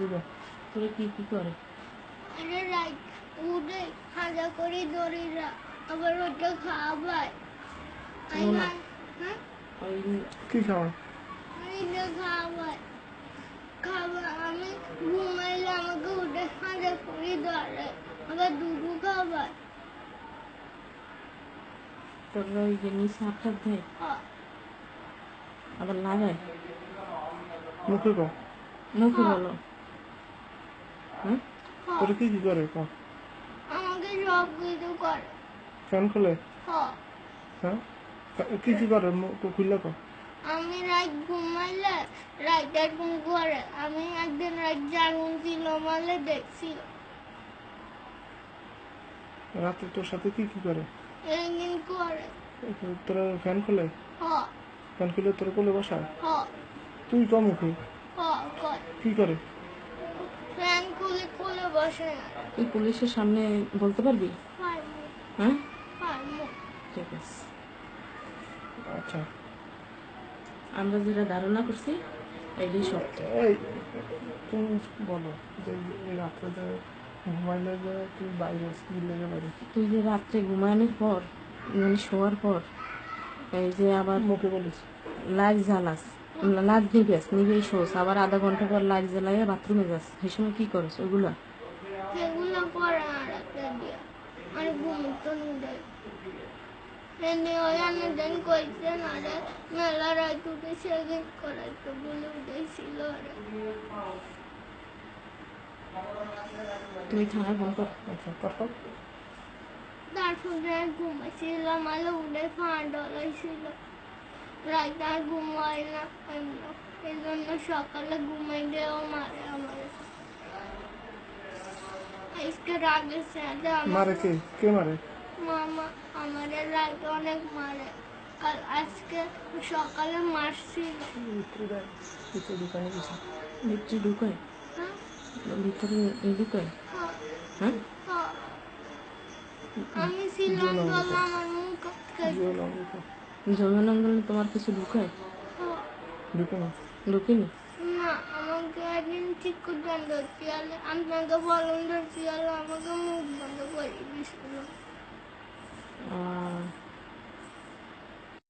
দিবে তোরে কি কি করে? আরে রাইট উঠে খাজা করে দড়িরা আবার ওটা খাবার মোনা হ্যাঁ ওই কি খাওয়া এটা খাবার খাবার আমি ঘুমাইলে আমাকে উঠে খাজা করে ধরে আবার দুধু খাবার তোর ওই যে নিচে হাতটা দেয় হ্যাঁ আবার লাগায় মুখে কো মুখে বলো। হুম হ্যাঁ তোর কি কি করে কো আমাকে সব কিছু করে ফ্যান খুলে হ্যাঁ হ্যাঁ কি কি করে খুললে কো আমি রাত ঘুমাইলে রাইটার ঘুম করে আমি একদিন রাত জাগুন ছিল মালে দেখছি রাতে তোর সাথে কি কি করে একদিন করে তোর ফ্যান খুলে হ্যাঁ ফ্যান খুলে তোর কোলে বসায় হ্যাঁ তুই কম মুখে হ্যাঁ করে কি করে ফ্যান খুলে খুলে বসে না তুই পুলিশের সামনে বলতে পারবি? পারবো হ্যাঁ পারবো ঠিক আছে। আচ্ছা আমরা যেটা ধারণা করছি এটাই সত্য। এই তুমি বলো যে এই রাত্রে যে ঘুমাইলে যে তুই বাইরে স্কুল লেগে বাইরে তুই যে রাত্রে ঘুমানোর পর মানে শোয়ার পর এই যে আবার মুখে বলিস লাইট জ্বালাস লাইট নিবেস নিবেই শোস আবার আধা ঘন্টা পর লাইট জ্বালাইয়া বাথরুমে যাস সেই সময় কি করস ওগুলা? সেগুলো করে না রাতে দিয়া আর ঘুমতো নিদে এনে ওই আনন্দ কইছে না রে মেলা রাত উঠে সেদিন করাইতে বলে উঠেছিল রে তুমি থানায় ফোন কর। আচ্ছা তারপর তারপরে ঘুমাইছিলাম আলো উঠে ফাঁড় ডলাইছিল রাত আর ঘুমাই না এই জন্য সকালে ঘুমাই দেওয়া মারে আমার আজকে রাগের সাথে মারে কে মারে মামা আমাদের রাত অনেক মারে আর আজকে সকালে মারছিল ভিতরে দোকানে গেছে ভিতরে ঢুকায় হ্যাঁ ভিতরে ঢুকায় হ্যাঁ হ্যাঁ হ্যাঁ আমি ছিলাম বলে আমার মুখ জিও লঙ্গি জমিন অঙ্গলে তোমার কিছু ঢুকায়? ঢুকে না ঢুকিনি। না আমাকে একদিন ঠিক করে ধরছি আলে আপনাকে বলুন ধরছি আলে আমাকে মুখ বন্ধ করে দিয়েছিল